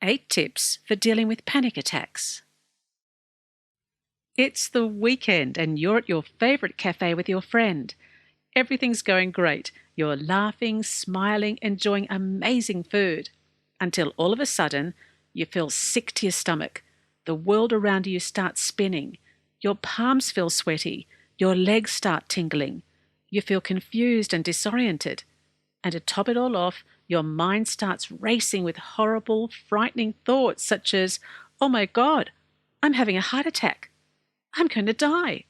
8 tips for dealing with panic attacks. It's the weekend and you're at your favorite cafe with your friend. Everything's going great. You're laughing, smiling, enjoying amazing food. Until all of a sudden, you feel sick to your stomach. The world around you starts spinning. Your palms feel sweaty. Your legs start tingling. You feel confused and disoriented. And to top it all off, your mind starts racing with horrible, frightening thoughts such as, "Oh my God, I'm having a heart attack. I'm going to die.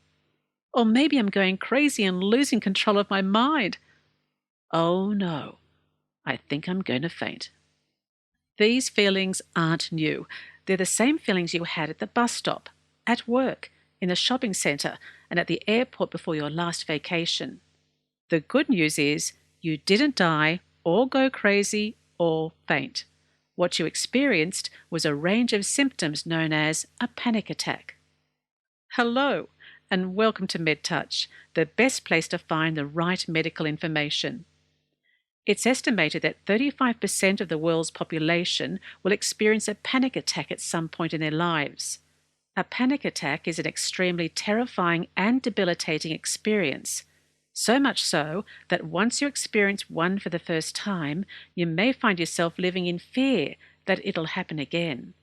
Or maybe I'm going crazy and losing control of my mind. Oh no, I think I'm going to faint." These feelings aren't new. They're the same feelings you had at the bus stop, at work, in the shopping centre, and at the airport before your last vacation. The good news is you didn't die or go crazy or faint. What you experienced was a range of symptoms known as a panic attack. Hello, and welcome to MedTouch, the best place to find the right medical information. It's estimated that 35% of the world's population will experience a panic attack at some point in their lives. A panic attack is an extremely terrifying and debilitating experience. So much so that once you experience one for the first time, you may find yourself living in fear that it'll happen again.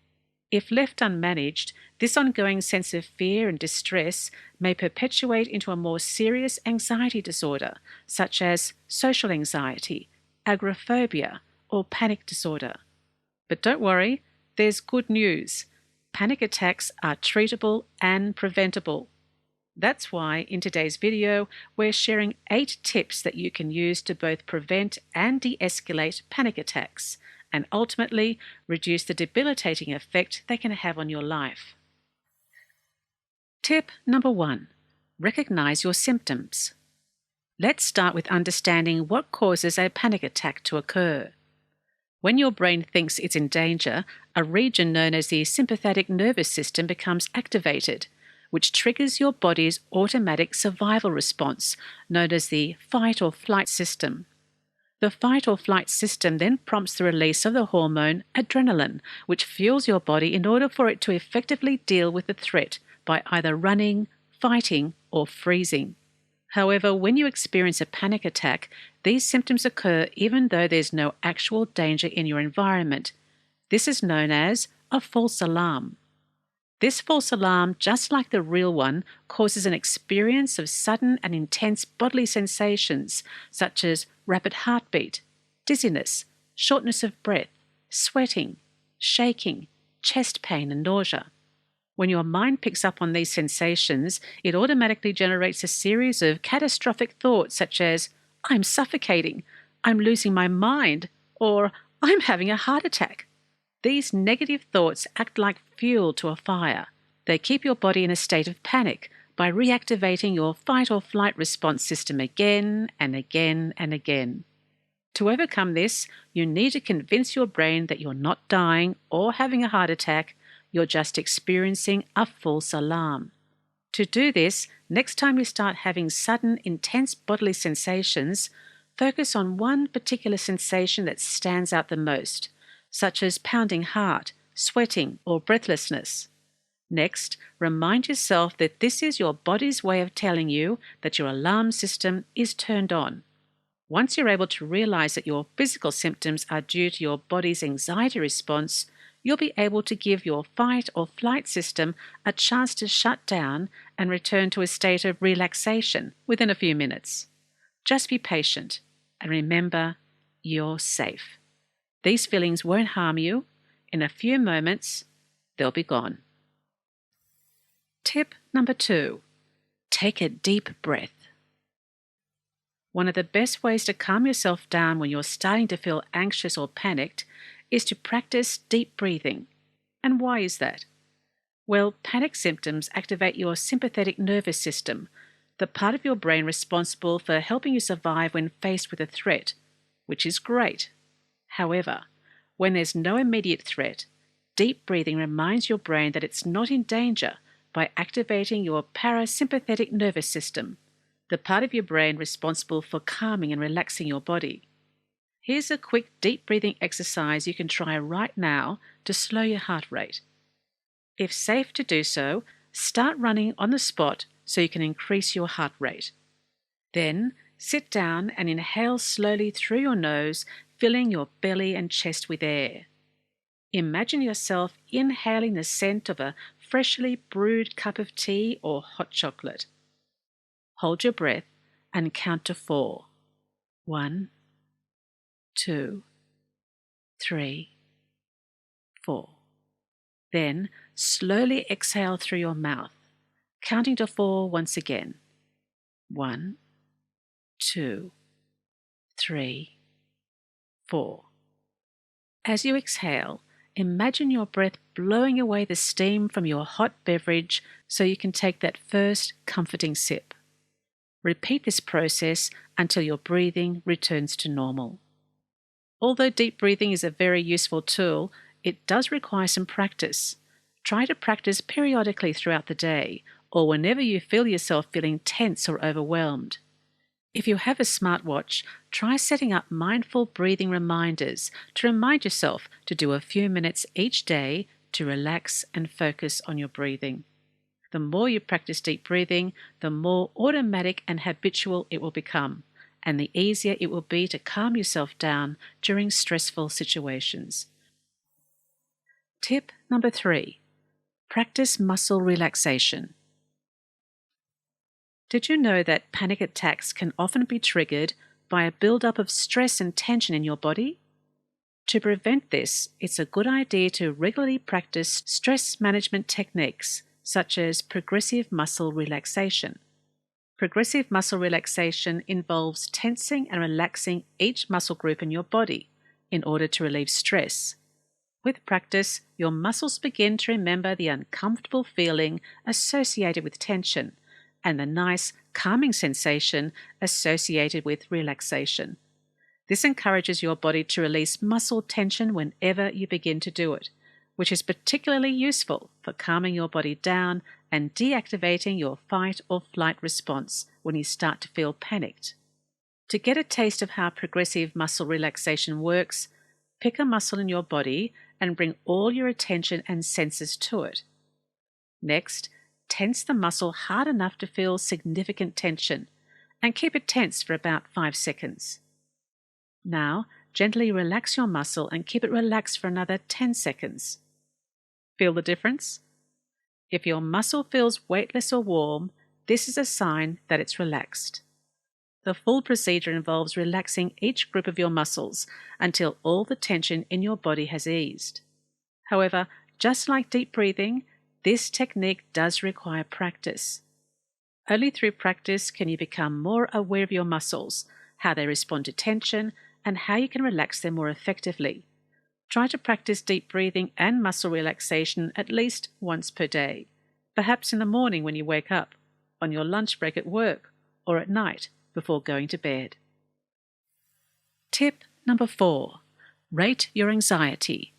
If left unmanaged, this ongoing sense of fear and distress may perpetuate into a more serious anxiety disorder, such as social anxiety, agoraphobia, or panic disorder. But don't worry, there's good news. Panic attacks are treatable and preventable. That's why in today's video, we're sharing 8 tips that you can use to both prevent and de-escalate panic attacks, and ultimately reduce the debilitating effect they can have on your life. Tip number 1. Recognize your symptoms. Let's start with understanding what causes a panic attack to occur. When your brain thinks it's in danger, a region known as the sympathetic nervous system becomes activated, which triggers your body's automatic survival response, known as the fight or flight system. The fight or flight system then prompts the release of the hormone adrenaline, which fuels your body in order for it to effectively deal with the threat by either running, fighting, or freezing. However, when you experience a panic attack, these symptoms occur even though there's no actual danger in your environment. This is known as a false alarm. This false alarm, just like the real one, causes an experience of sudden and intense bodily sensations such as rapid heartbeat, dizziness, shortness of breath, sweating, shaking, chest pain, and nausea. When your mind picks up on these sensations, it automatically generates a series of catastrophic thoughts such as, "I'm suffocating," "I'm losing my mind," or "I'm having a heart attack." These negative thoughts act like fuel to a fire. They keep your body in a state of panic by reactivating your fight or flight response system again and again and again. To overcome this, you need to convince your brain that you're not dying or having a heart attack, you're just experiencing a false alarm. To do this, next time you start having sudden, intense bodily sensations, focus on one particular sensation that stands out the most, such as pounding heart, sweating, or breathlessness. Next, remind yourself that this is your body's way of telling you that your alarm system is turned on. Once you're able to realize that your physical symptoms are due to your body's anxiety response, you'll be able to give your fight or flight system a chance to shut down and return to a state of relaxation within a few minutes. Just be patient and remember, you're safe. These feelings won't harm you. In a few moments, they'll be gone. Tip number 2. Take a deep breath. One of the best ways to calm yourself down when you're starting to feel anxious or panicked is to practice deep breathing. And why is that? Well, panic symptoms activate your sympathetic nervous system, the part of your brain responsible for helping you survive when faced with a threat, which is great. However, when there's no immediate threat, deep breathing reminds your brain that it's not in danger by activating your parasympathetic nervous system, the part of your brain responsible for calming and relaxing your body. Here's a quick deep breathing exercise you can try right now to slow your heart rate. If safe to do so, start running on the spot so you can increase your heart rate. Then sit down and inhale slowly through your nose, filling your belly and chest with air. Imagine yourself inhaling the scent of a freshly brewed cup of tea or hot chocolate. Hold your breath and count to 4. 1, 2, 3, 4. Then slowly exhale through your mouth, counting to 4 once again. 1, 2, 3, 4. As you exhale, imagine your breath blowing away the steam from your hot beverage so you can take that first comforting sip. Repeat this process until your breathing returns to normal. Although deep breathing is a very useful tool, it does require some practice. Try to practice periodically throughout the day or whenever you feel yourself feeling tense or overwhelmed. If you have a smartwatch, try setting up mindful breathing reminders to remind yourself to do a few minutes each day to relax and focus on your breathing. The more you practice deep breathing, the more automatic and habitual it will become, and the easier it will be to calm yourself down during stressful situations. Tip number 3. Practice muscle relaxation. Did you know that panic attacks can often be triggered by a buildup of stress and tension in your body? To prevent this, it's a good idea to regularly practice stress management techniques such as progressive muscle relaxation. Progressive muscle relaxation involves tensing and relaxing each muscle group in your body in order to relieve stress. With practice, your muscles begin to remember the uncomfortable feeling associated with tension and the nice, calming sensation associated with relaxation. This encourages your body to release muscle tension whenever you begin to do it, which is particularly useful for calming your body down and deactivating your fight or flight response when you start to feel panicked. To get a taste of how progressive muscle relaxation works, pick a muscle in your body and bring all your attention and senses to it. Next, tense the muscle hard enough to feel significant tension and keep it tense for about 5 seconds. Now, gently relax your muscle and keep it relaxed for another 10 seconds. Feel the difference? If your muscle feels weightless or warm, this is a sign that it's relaxed. The full procedure involves relaxing each group of your muscles until all the tension in your body has eased. However, just like deep breathing, this technique does require practice. Only through practice can you become more aware of your muscles, how they respond to tension, and how you can relax them more effectively. Try to practice deep breathing and muscle relaxation at least once per day, perhaps in the morning when you wake up, on your lunch break at work, or at night before going to bed. Tip number 4. Rate your anxiety.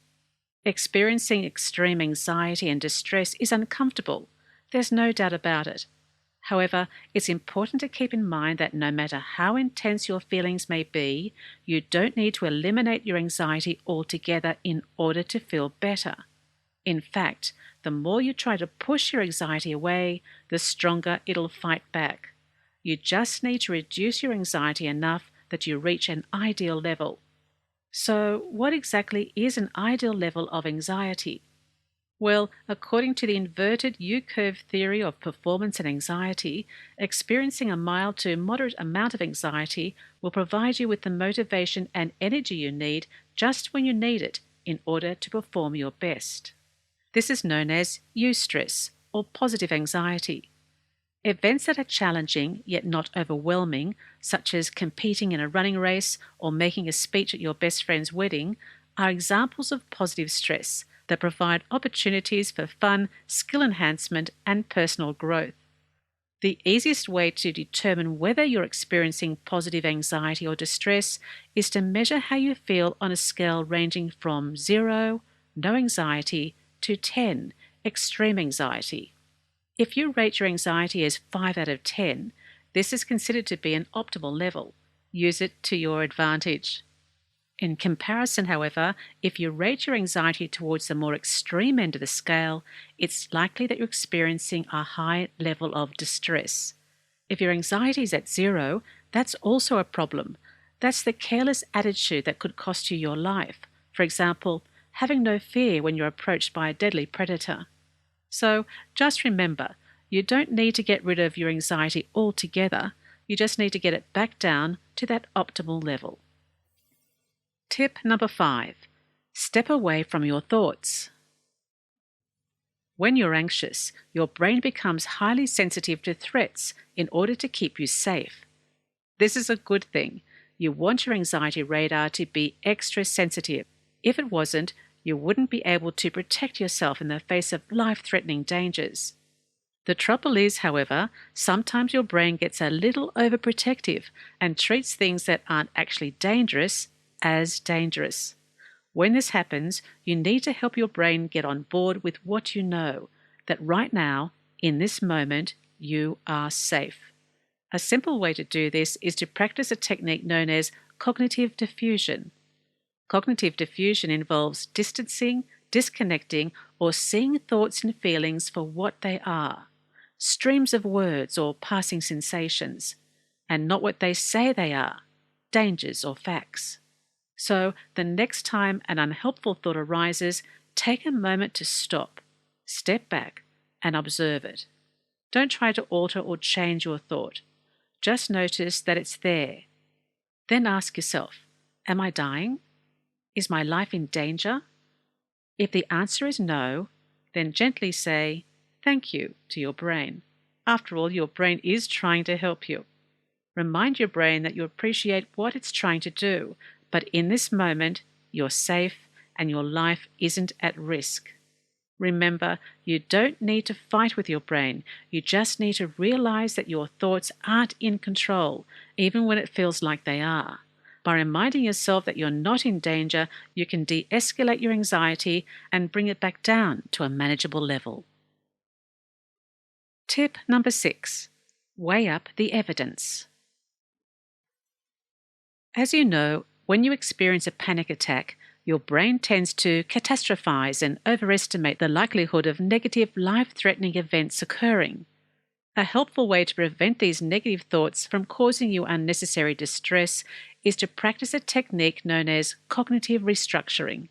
Experiencing extreme anxiety and distress is uncomfortable. There's no doubt about it. However, it's important to keep in mind that no matter how intense your feelings may be, you don't need to eliminate your anxiety altogether in order to feel better. In fact, the more you try to push your anxiety away, the stronger it'll fight back. You just need to reduce your anxiety enough that you reach an ideal level. So, what exactly is an ideal level of anxiety? Well, according to the inverted U-curve theory of performance and anxiety, experiencing a mild to moderate amount of anxiety will provide you with the motivation and energy you need just when you need it in order to perform your best. This is known as eustress, or positive anxiety. Events that are challenging yet not overwhelming, such as competing in a running race or making a speech at your best friend's wedding, are examples of positive stress that provide opportunities for fun, skill enhancement, and personal growth. The easiest way to determine whether you're experiencing positive anxiety or distress is to measure how you feel on a scale ranging from 0, no anxiety, to 10, extreme anxiety. If you rate your anxiety as 5 out of 10, this is considered to be an optimal level. Use it to your advantage. In comparison, however, if you rate your anxiety towards the more extreme end of the scale, it's likely that you're experiencing a high level of distress. If your anxiety is at 0, that's also a problem. That's the careless attitude that could cost you your life. For example, having no fear when you're approached by a deadly predator. So just remember, you don't need to get rid of your anxiety altogether. You just need to get it back down to that optimal level. Tip number 5. Step away from your thoughts. When you're anxious, your brain becomes highly sensitive to threats in order to keep you safe. This is a good thing. You want your anxiety radar to be extra sensitive. If it wasn't, you wouldn't be able to protect yourself in the face of life-threatening dangers. The trouble is, however, sometimes your brain gets a little overprotective and treats things that aren't actually dangerous as dangerous. When this happens, you need to help your brain get on board with what you know, that right now, in this moment, you are safe. A simple way to do this is to practice a technique known as cognitive diffusion. Cognitive diffusion involves distancing, disconnecting, or seeing thoughts and feelings for what they are, streams of words or passing sensations, and not what they say they are, dangers or facts. So, the next time an unhelpful thought arises, take a moment to stop, step back, and observe it. Don't try to alter or change your thought. Just notice that it's there. Then ask yourself, am I dying? Is my life in danger? If the answer is no, then gently say, thank you to your brain. After all, your brain is trying to help you. Remind your brain that you appreciate what it's trying to do, but in this moment, you're safe and your life isn't at risk. Remember, you don't need to fight with your brain. You just need to realize that your thoughts aren't in control, even when it feels like they are. By reminding yourself that you're not in danger, you can de-escalate your anxiety and bring it back down to a manageable level. Tip number 6. Weigh up the evidence. As you know, when you experience a panic attack, your brain tends to catastrophize and overestimate the likelihood of negative, life-threatening events occurring. A helpful way to prevent these negative thoughts from causing you unnecessary distress is to practice a technique known as cognitive restructuring.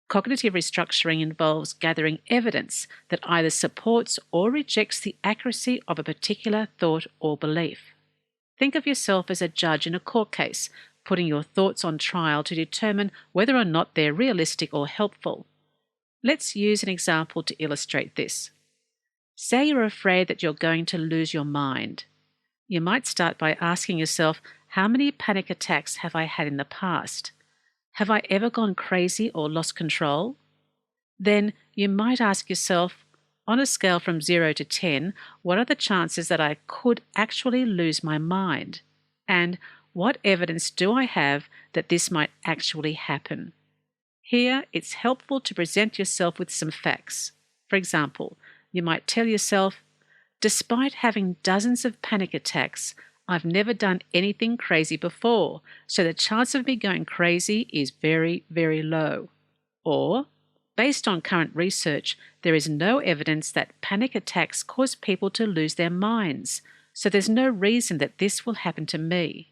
Cognitive restructuring involves gathering evidence that either supports or rejects the accuracy of a particular thought or belief. Think of yourself as a judge in a court case, putting your thoughts on trial to determine whether or not they're realistic or helpful. Let's use an example to illustrate this. Say you're afraid that you're going to lose your mind. You might start by asking yourself, how many panic attacks have I had in the past? Have I ever gone crazy or lost control? Then you might ask yourself, on a scale from 0 to 10, what are the chances that I could actually lose my mind? And what evidence do I have that this might actually happen? Here, it's helpful to present yourself with some facts. For example, you might tell yourself, despite having dozens of panic attacks, I've never done anything crazy before, so the chance of me going crazy is very, very low. Or, based on current research, there is no evidence that panic attacks cause people to lose their minds, so there's no reason that this will happen to me.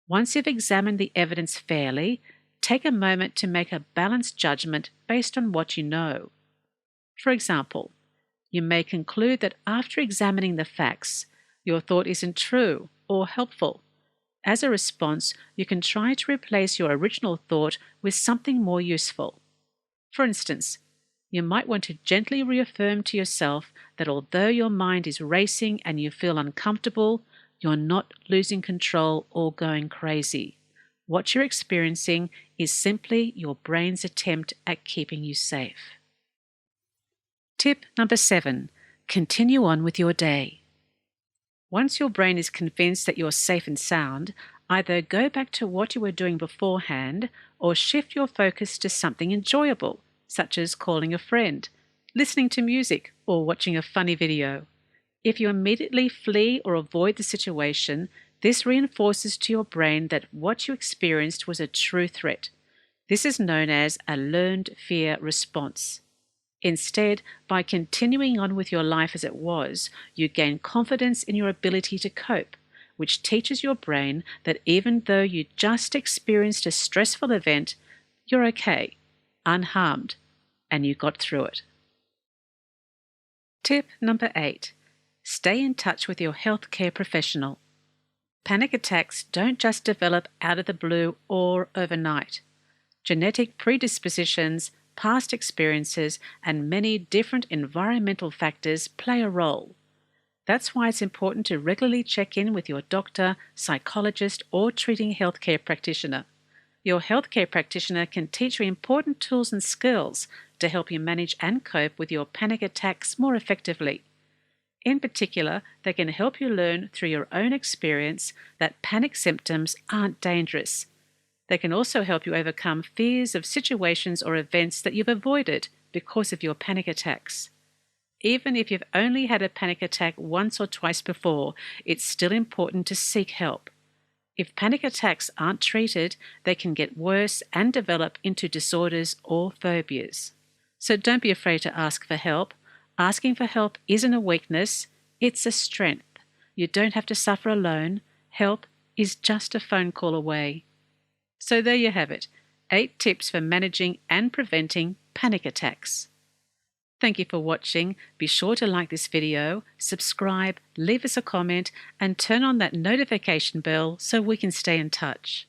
Once you've examined the evidence fairly, take a moment to make a balanced judgment based on what you know. For example, you may conclude that after examining the facts, your thought isn't true or helpful. As a response, you can try to replace your original thought with something more useful. For instance, you might want to gently reaffirm to yourself that although your mind is racing and you feel uncomfortable, you're not losing control or going crazy. What you're experiencing is simply your brain's attempt at keeping you safe. Tip number 7. Continue on with your day. Once your brain is convinced that you're safe and sound, either go back to what you were doing beforehand or shift your focus to something enjoyable, such as calling a friend, listening to music, or watching a funny video. If you immediately flee or avoid the situation, This reinforces to your brain that what you experienced was a true threat. This is known as a learned fear response. Instead, by continuing on with your life as it was, you gain confidence in your ability to cope, which teaches your brain that even though you just experienced a stressful event, you're okay, unharmed, and you got through it. Tip number 8. Stay in touch with your healthcare professional. Panic attacks don't just develop out of the blue or overnight. Genetic predispositions, past experiences, and many different environmental factors play a role. That's why it's important to regularly check in with your doctor, psychologist, or treating healthcare practitioner. Your healthcare practitioner can teach you important tools and skills to help you manage and cope with your panic attacks more effectively. In particular, they can help you learn through your own experience that panic symptoms aren't dangerous. They can also help you overcome fears of situations or events that you've avoided because of your panic attacks. Even if you've only had a panic attack once or twice before, it's still important to seek help. If panic attacks aren't treated, they can get worse and develop into disorders or phobias. So don't be afraid to ask for help. Asking for help isn't a weakness, it's a strength. You don't have to suffer alone. Help is just a phone call away. So there you have it, 8 tips for managing and preventing panic attacks. Thank you for watching. Be sure to like this video, subscribe, leave us a comment, and turn on that notification bell so we can stay in touch.